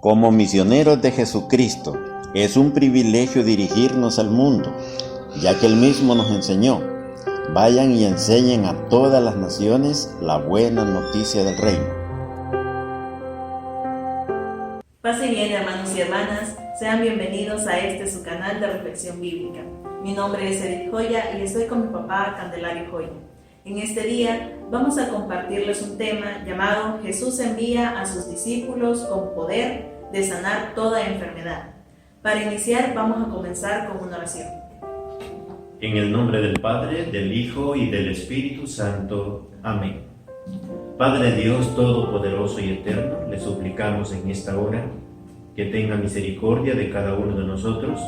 Como misioneros de Jesucristo, es un privilegio dirigirnos al mundo, ya que Él mismo nos enseñó: vayan y enseñen a todas las naciones la buena noticia del reino. Paz y bien, hermanos y hermanas, sean bienvenidos a su canal de reflexión bíblica. Mi nombre es Edith Joya y estoy con mi papá Candelario Joya. En este día vamos a compartirles un tema llamado Jesús envía a sus discípulos con poder de sanar toda enfermedad. Para iniciar vamos a comenzar con una oración. En el nombre del Padre, del Hijo y del Espíritu Santo. Amén. Padre Dios Todopoderoso y Eterno, le suplicamos en esta hora que tenga misericordia de cada uno de nosotros,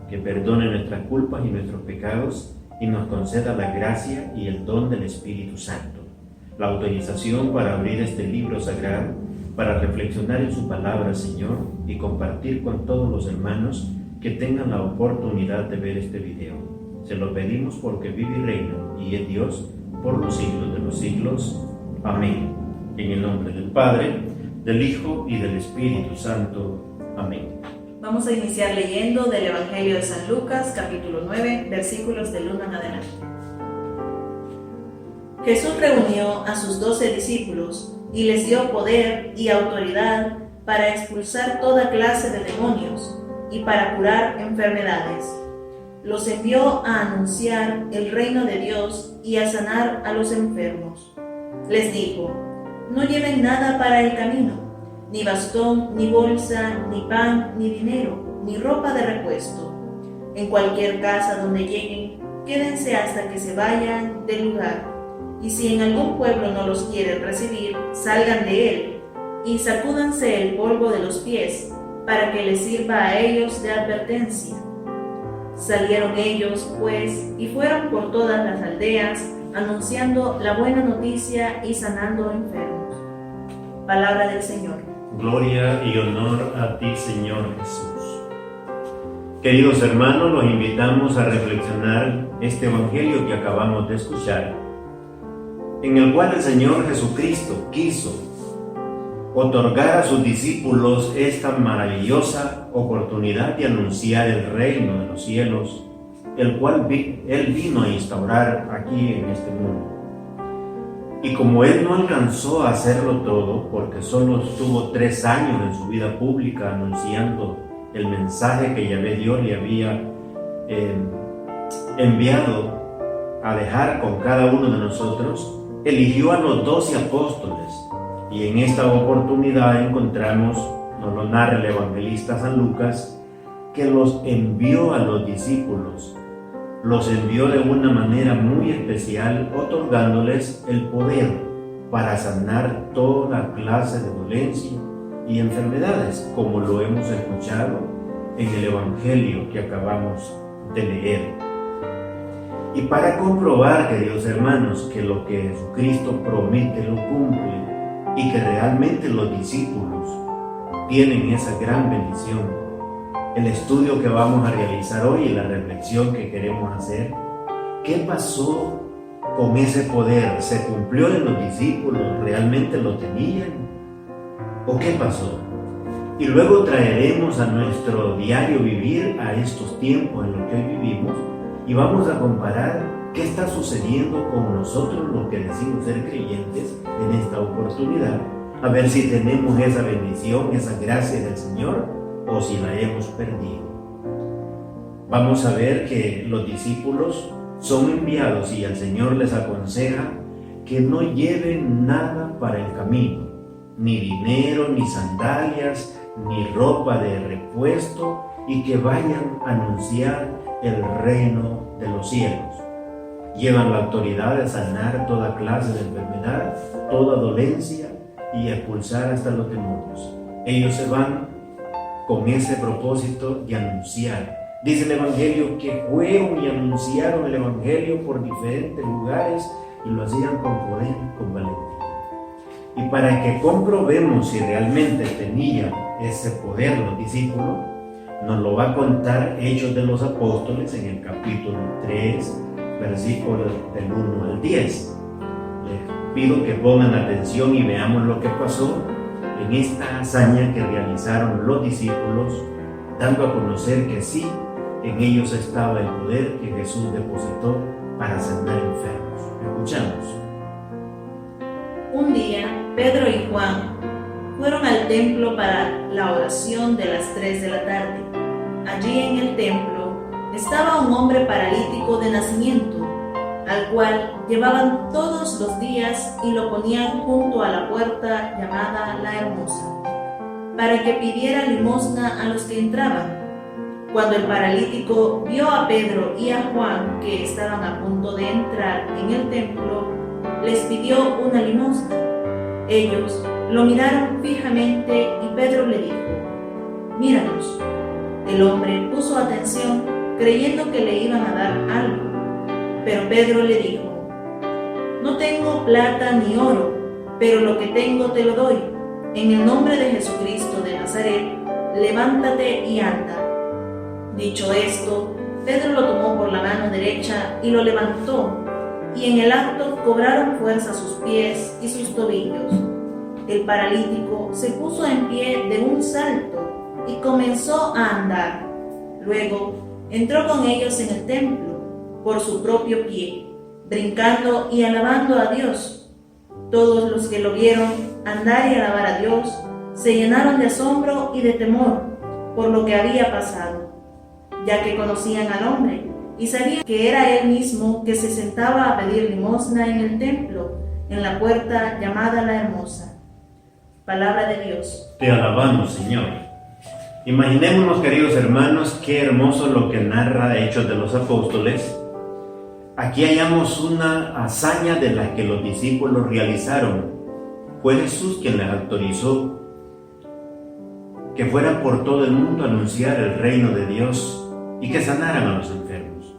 que perdone nuestras culpas y nuestros pecados y nos conceda la gracia y el don del Espíritu Santo, la autorización para abrir este libro sagrado, para reflexionar en su palabra, Señor, y compartir con todos los hermanos que tengan la oportunidad de ver este video. Se lo pedimos porque vive y reina y es Dios por los siglos de los siglos. Amén. En el nombre del Padre, del Hijo y del Espíritu Santo. Amén. Vamos a iniciar leyendo del Evangelio de San Lucas, capítulo 9, versículos del 1 en adelante. Jesús reunió a sus 12 discípulos y les dio poder y autoridad para expulsar toda clase de demonios y para curar enfermedades. Los envió a anunciar el reino de Dios y a sanar a los enfermos. Les dijo: no lleven nada para el camino, ni bastón, ni bolsa, ni pan, ni dinero, ni ropa de repuesto. En cualquier casa donde lleguen, quédense hasta que se vayan del lugar. Y si en algún pueblo no los quieren recibir, salgan de él y sacúdanse el polvo de los pies, para que les sirva a ellos de advertencia. Salieron ellos, pues, y fueron por todas las aldeas, anunciando la buena noticia y sanando enfermos. Palabra del Señor. Gloria y honor a ti, Señor Jesús. Queridos hermanos, los invitamos a reflexionar este evangelio que acabamos de escuchar, en el cual el Señor Jesucristo quiso otorgar a sus discípulos esta maravillosa oportunidad de anunciar el reino de los cielos, el cual Él vino a instaurar aquí en este mundo. Y como Él no alcanzó a hacerlo todo, porque solo estuvo 3 años en su vida pública anunciando el mensaje que Yahvé Dios le había enviado a dejar con cada uno de nosotros, eligió a los 12 apóstoles. Y en esta oportunidad encontramos, nos lo narra el evangelista San Lucas, que los envió a los discípulos. Los envió de una manera muy especial, otorgándoles el poder para sanar toda clase de dolencia y enfermedades, como lo hemos escuchado en el Evangelio que acabamos de leer. Y para comprobar, queridos hermanos, que lo que Jesucristo promete lo cumple y que realmente los discípulos tienen esa gran bendición, el estudio que vamos a realizar hoy y la reflexión que queremos hacer: ¿qué pasó con ese poder? ¿Se cumplió en los discípulos? ¿Realmente lo tenían? ¿O qué pasó? Y luego traeremos a nuestro diario vivir, a estos tiempos en los que hoy vivimos, y vamos a comparar qué está sucediendo con nosotros, los que decimos ser creyentes, en esta oportunidad, a ver si tenemos esa bendición, esa gracia del Señor, o si la hemos perdido. Vamos a ver que los discípulos son enviados y el Señor les aconseja que no lleven nada para el camino, ni dinero, ni sandalias, ni ropa de repuesto, y que vayan a anunciar el reino de los cielos. Llevan la autoridad de sanar toda clase de enfermedad, toda dolencia y expulsar hasta los demonios. Ellos se van con ese propósito de anunciar. Dice el Evangelio que fueron y anunciaron el Evangelio por diferentes lugares y lo hacían con poder, con valentía. Y para que comprobemos si realmente tenía ese poder los discípulos, nos lo va a contar Hechos de los Apóstoles en el capítulo 3, versículos del 1 al 10. Les pido que pongan atención y veamos lo que pasó en esta hazaña que realizaron los discípulos, dando a conocer que sí, en ellos estaba el poder que Jesús depositó para sanar enfermos. Escuchamos. Un día, Pedro y Juan fueron al templo para la oración de las 3 de la tarde. Allí en el templo estaba un hombre paralítico de nacimiento, al cual llevaban todos los días y lo ponían junto a la puerta llamada La Hermosa, para que pidiera limosna a los que entraban. Cuando el paralítico vio a Pedro y a Juan que estaban a punto de entrar en el templo, les pidió una limosna. Ellos lo miraron fijamente y Pedro le dijo: «Míranos». El hombre puso atención, creyendo que le iban a dar algo, pero Pedro le dijo: «No tengo plata ni oro, pero lo que tengo te lo doy. En el nombre de Jesucristo de Nazaret, levántate y anda». Dicho esto, Pedro lo tomó por la mano derecha y lo levantó, y en el acto cobraron fuerza sus pies y sus tobillos. El paralítico se puso en pie de un salto y comenzó a andar. Luego entró con ellos en el templo por su propio pie, brincando y alabando a Dios. Todos los que lo vieron andar y alabar a Dios se llenaron de asombro y de temor por lo que había pasado, ya que conocían al hombre y sabían que era él mismo que se sentaba a pedir limosna en el templo, en la puerta llamada La Hermosa. Palabra de Dios. Te alabamos, Señor. Imaginémonos, queridos hermanos, qué hermoso lo que narra Hechos de los Apóstoles. Aquí hallamos una hazaña de la que los discípulos realizaron. Fue Jesús quien les autorizó que fueran por todo el mundo a anunciar el reino de Dios y que sanaran a los enfermos.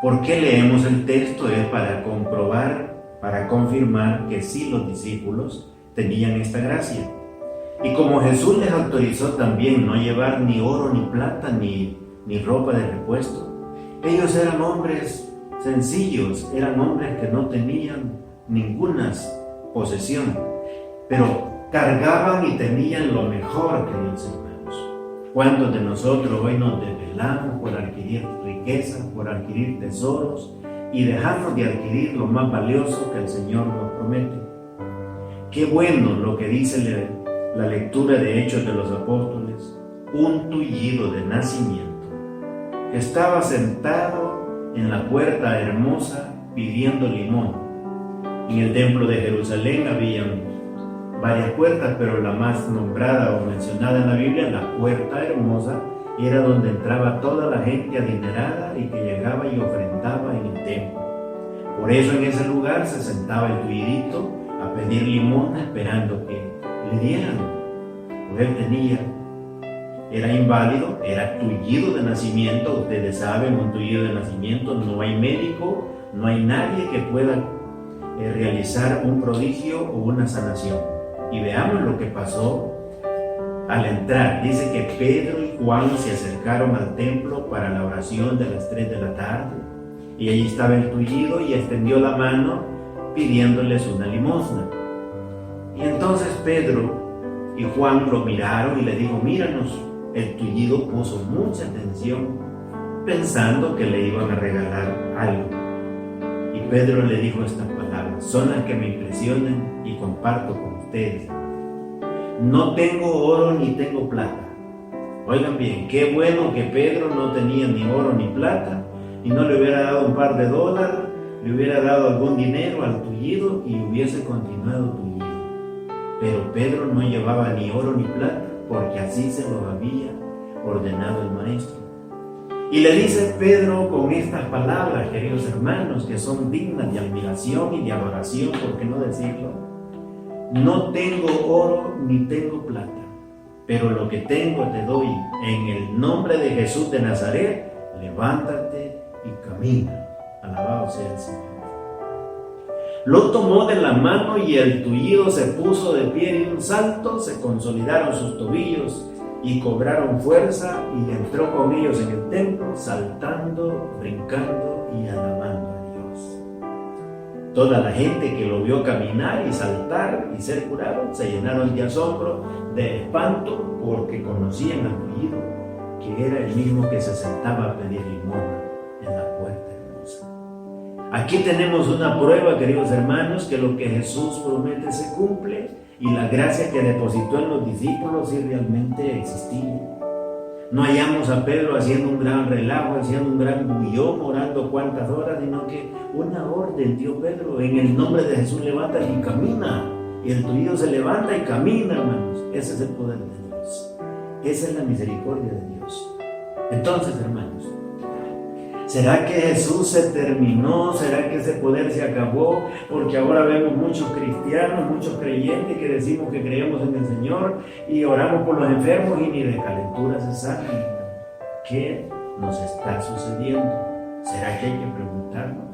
¿Por qué leemos el texto? Es para comprobar, para confirmar que sí los discípulos tenían esta gracia. Y como Jesús les autorizó también no llevar ni oro, ni plata, ni ropa de repuesto, ellos eran hombres sencillos, eran hombres que no tenían ninguna posesión, pero cargaban y tenían lo mejor, queridos hermanos. ¿Cuántos de nosotros hoy nos desvelamos por adquirir riquezas, por adquirir tesoros y dejamos de adquirir lo más valioso que el Señor nos promete? Qué bueno lo que dice la lectura de Hechos de los Apóstoles. Un tullido de nacimiento que estaba sentado en la puerta hermosa pidiendo limón. En el templo de Jerusalén habían varias puertas, pero la más nombrada o mencionada en la Biblia, la puerta hermosa, era donde entraba toda la gente adinerada y que llegaba y ofrendaba en el templo. Por eso en ese lugar se sentaba el tullidito a pedir limosna esperando que le dieran. Pues él era inválido, era tullido de nacimiento. Ustedes saben, un tullido de nacimiento, no hay médico, no hay nadie que pueda realizar un prodigio o una sanación. Y veamos lo que pasó al entrar. Dice que Pedro y Juan se acercaron al templo para la oración de las 3 de la tarde. Y allí estaba el tullido y extendió la mano pidiéndoles una limosna. Y entonces Pedro y Juan lo miraron y le dijo: míranos. El tullido puso mucha atención pensando que le iban a regalar algo. Y Pedro le dijo estas palabras, son las que me impresionan y comparto con ustedes. No tengo oro ni tengo plata. Oigan bien, qué bueno que Pedro no tenía ni oro ni plata y no le hubiera dado un par de dólares, le hubiera dado algún dinero al tullido y hubiese continuado tullido. Pero Pedro no llevaba ni oro ni plata porque así se lo había ordenado el maestro. Y le dice Pedro con estas palabras, queridos hermanos, que son dignas de admiración y de adoración, ¿por qué no decirlo? No tengo oro ni tengo plata, pero lo que tengo te doy. En el nombre de Jesús de Nazaret, levántate y camina. Alabado sea el Señor. Lo tomó de la mano y el tullido se puso de pie de un salto, se consolidaron sus tobillos y cobraron fuerza, y entró con ellos en el templo, saltando, brincando y alabando a Dios. Toda la gente que lo vio caminar y saltar y ser curado se llenaron de asombro, de espanto, porque conocían al ungido, que era el mismo que se sentaba a pedir limosna en la puerta hermosa. Aquí tenemos una prueba, queridos hermanos, que lo que Jesús promete se cumple y la gracia que depositó en los discípulos sí realmente existía. No hallamos a Pedro haciendo un gran relajo, haciendo un gran bullón, orando cuantas horas, sino que una orden dio Pedro: en el nombre de Jesús levántate y camina. Y el tuyo se levanta y camina, hermanos. Ese es el poder de Dios. Esa es la misericordia de Dios. Entonces, hermanos, ¿será que Jesús se terminó? ¿Será que ese poder se acabó? Porque ahora vemos muchos cristianos, muchos creyentes que decimos que creemos en el Señor y oramos por los enfermos y ni de calentura se sanan. ¿Qué nos está sucediendo? ¿Será que hay que preguntarnos?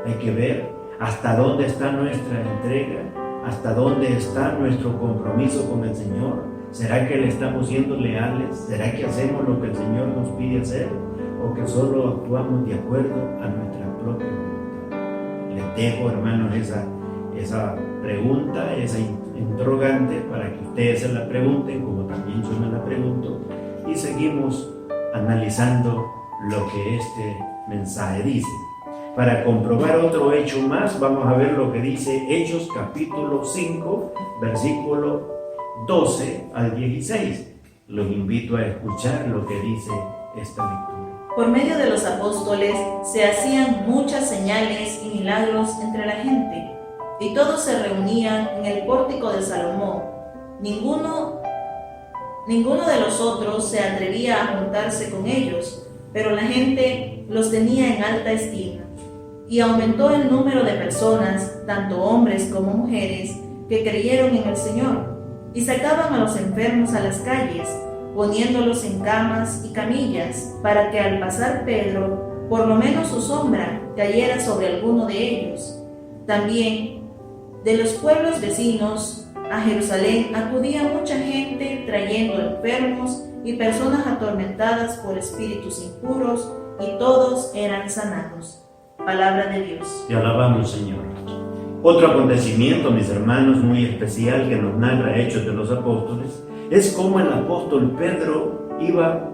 Hay que ver hasta dónde está nuestra entrega, hasta dónde está nuestro compromiso con el Señor. ¿Será que le estamos siendo leales? ¿Será que hacemos lo que el Señor nos pide hacer? ¿O que solo actuamos de acuerdo a nuestra propia voluntad? Les dejo, hermanos, esa pregunta, esa interrogante, para que ustedes se la pregunten, como también yo me la pregunto, y seguimos analizando lo que este mensaje dice. Para comprobar otro hecho más, vamos a ver lo que dice Hechos capítulo 5, versículo 12 al 16. Los invito a escuchar lo que dice esta lectura. Por medio de los apóstoles se hacían muchas señales y milagros entre la gente, y todos se reunían en el pórtico de Salomón. Ninguno de los otros se atrevía a juntarse con ellos, pero la gente los tenía en alta estima. Y aumentó el número de personas, tanto hombres como mujeres, que creyeron en el Señor, y sacaban a los enfermos a las calles, poniéndolos en camas y camillas, para que al pasar Pedro, por lo menos su sombra cayera sobre alguno de ellos. También de los pueblos vecinos a Jerusalén acudía mucha gente trayendo enfermos y personas atormentadas por espíritus impuros, y todos eran sanados. Palabra de Dios. Te alabamos, Señor. Otro acontecimiento, mis hermanos, muy especial que nos narra Hechos de los Apóstoles, es cómo el apóstol Pedro iba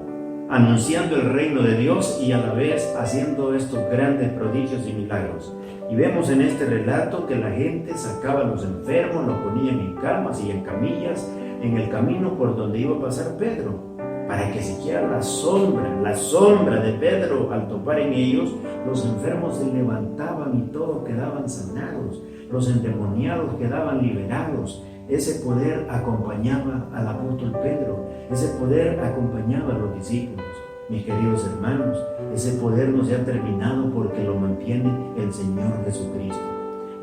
anunciando el reino de Dios y a la vez haciendo estos grandes prodigios y milagros. Y vemos en este relato que la gente sacaba a los enfermos, los ponían en camas y en camillas en el camino por donde iba a pasar Pedro, para que siquiera la sombra de Pedro, al topar en ellos, los enfermos se levantaban y todos quedaban sanados, los endemoniados quedaban liberados. Ese poder acompañaba al apóstol Pedro, ese poder acompañaba a los discípulos. Mis queridos hermanos, ese poder no se ha terminado porque lo mantiene el Señor Jesucristo.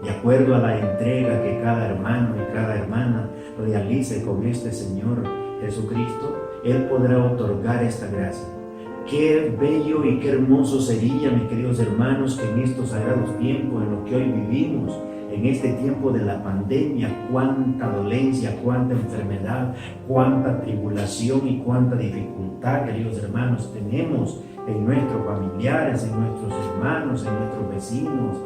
De acuerdo a la entrega que cada hermano y cada hermana realice con este Señor Jesucristo, Él podrá otorgar esta gracia. Qué bello y qué hermoso sería, mis queridos hermanos, que en estos sagrados tiempos en los que hoy vivimos, en este tiempo de la pandemia, cuánta dolencia, cuánta enfermedad, cuánta tribulación y cuánta dificultad, queridos hermanos, tenemos en nuestros familiares, en nuestros hermanos, en nuestros vecinos,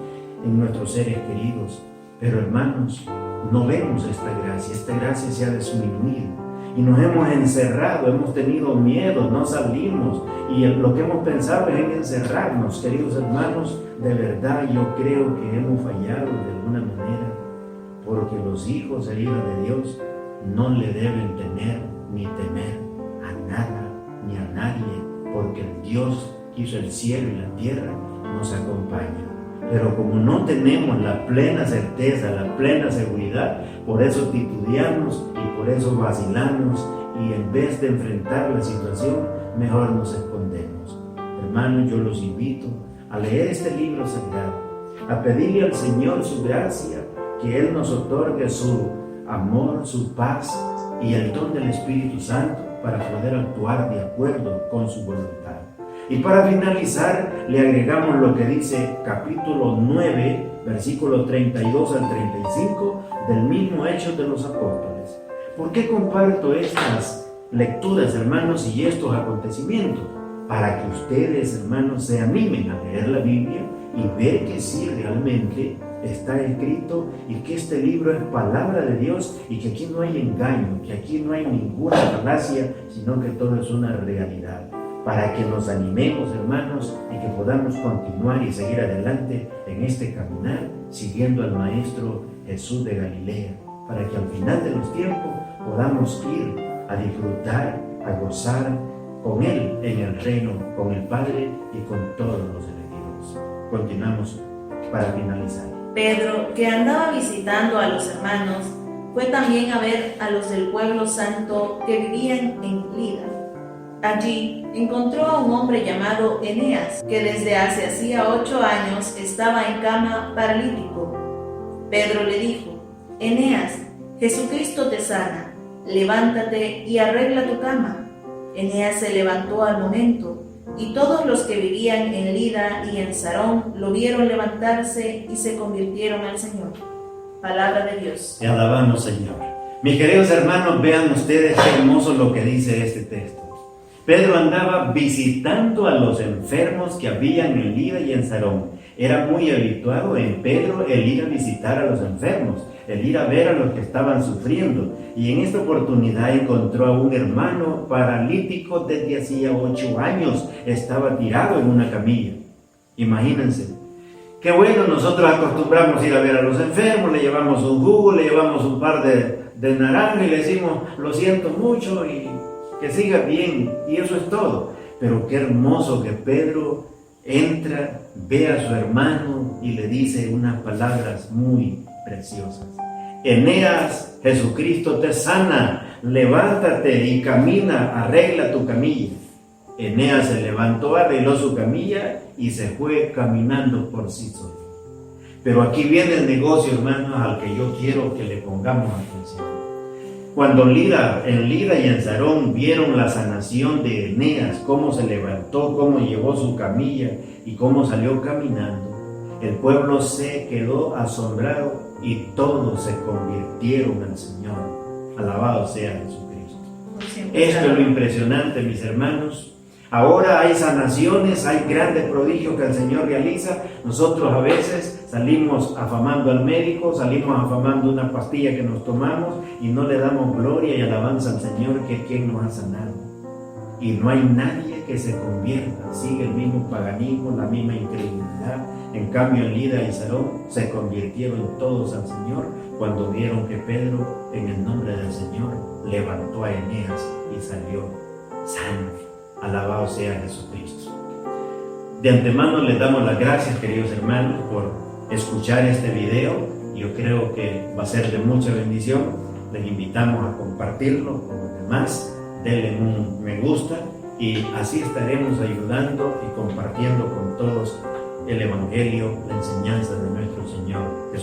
en nuestros seres queridos. Pero hermanos, no vemos esta gracia se ha disminuido. Y nos hemos encerrado, hemos tenido miedo, no salimos, y lo que hemos pensado es en encerrarnos. Queridos hermanos, de verdad yo creo que hemos fallado de alguna manera, porque los hijos e hijas de Dios no le deben tener ni temer a nada ni a nadie, porque el Dios que hizo el cielo y la tierra nos acompaña. Pero como no tenemos la plena certeza, la plena seguridad, por eso titubeamos y por eso vacilamos, y en vez de enfrentar la situación, mejor nos escondemos. Hermanos, yo los invito a leer este libro sagrado, a pedirle al Señor su gracia, que Él nos otorgue su amor, su paz y el don del Espíritu Santo para poder actuar de acuerdo con su voluntad. Y para finalizar, le agregamos lo que dice capítulo 9, versículos 32 al 35 del mismo Hechos de los Apóstoles. ¿Por qué comparto estas lecturas, hermanos, y estos acontecimientos? Para que ustedes, hermanos, se animen a leer la Biblia y ver que sí realmente está escrito y que este libro es palabra de Dios y que aquí no hay engaño, que aquí no hay ninguna falacia, sino que todo es una realidad. Para que nos animemos, hermanos, y que podamos continuar y seguir adelante en este caminar, siguiendo al Maestro Jesús de Galilea, para que al final de los tiempos podamos ir a disfrutar, a gozar con Él en el reino, con el Padre y con todos los elegidos. Continuamos para finalizar. Pedro, que andaba visitando a los hermanos, fue también a ver a los del pueblo santo que vivían en Lida. Allí encontró a un hombre llamado Eneas, que desde hacía 8 años estaba en cama paralítico. Pedro le dijo: Eneas, Jesucristo te sana, levántate y arregla tu cama. Eneas se levantó al momento, y todos los que vivían en Lida y en Sarón lo vieron levantarse y se convirtieron al Señor. Palabra de Dios. Te alabamos, Señor. Mis queridos hermanos, vean ustedes qué hermoso lo que dice este texto. Pedro andaba visitando a los enfermos que habían en Lida y en Sarón. Era muy habituado en Pedro el ir a visitar a los enfermos, el ir a ver a los que estaban sufriendo. Y en esta oportunidad encontró a un hermano paralítico desde hacía 8 años. Estaba tirado en una camilla. Imagínense. Qué bueno, nosotros acostumbramos a ir a ver a los enfermos, le llevamos un jugo, le llevamos un par de naranja y le decimos: lo siento mucho y que siga bien, y eso es todo. Pero qué hermoso que Pedro entra, ve a su hermano y le dice unas palabras muy preciosas. Eneas, Jesucristo te sana, levántate y camina, arregla tu camilla. Eneas se levantó, arregló su camilla y se fue caminando por sí solo. Pero aquí viene el negocio, hermanos, al que yo quiero que le pongamos atención. Cuando en Lida y en Sarón vieron la sanación de Eneas, cómo se levantó, cómo llevó su camilla y cómo salió caminando, el pueblo se quedó asombrado y todos se convirtieron al Señor. Alabado sea Jesucristo. Esto es lo impresionante, mis hermanos. Ahora hay sanaciones, hay grandes prodigios que el Señor realiza. Nosotros a veces salimos afamando al médico, salimos afamando una pastilla que nos tomamos y no le damos gloria y alabanza al Señor, que es quien nos ha sanado. Y no hay nadie que se convierta, sigue el mismo paganismo, la misma incredulidad. En cambio, en Lida y Sarón se convirtieron todos al Señor cuando vieron que Pedro, en el nombre del Señor, levantó a Eneas y salió sano. Alabado sea Jesucristo. De antemano les damos las gracias, queridos hermanos, por escuchar este video. Yo creo que va a ser de mucha bendición. Les invitamos a compartirlo con los demás. Denle un me gusta y así estaremos ayudando y compartiendo con todos el Evangelio, la enseñanza de nuestro Señor Jesucristo.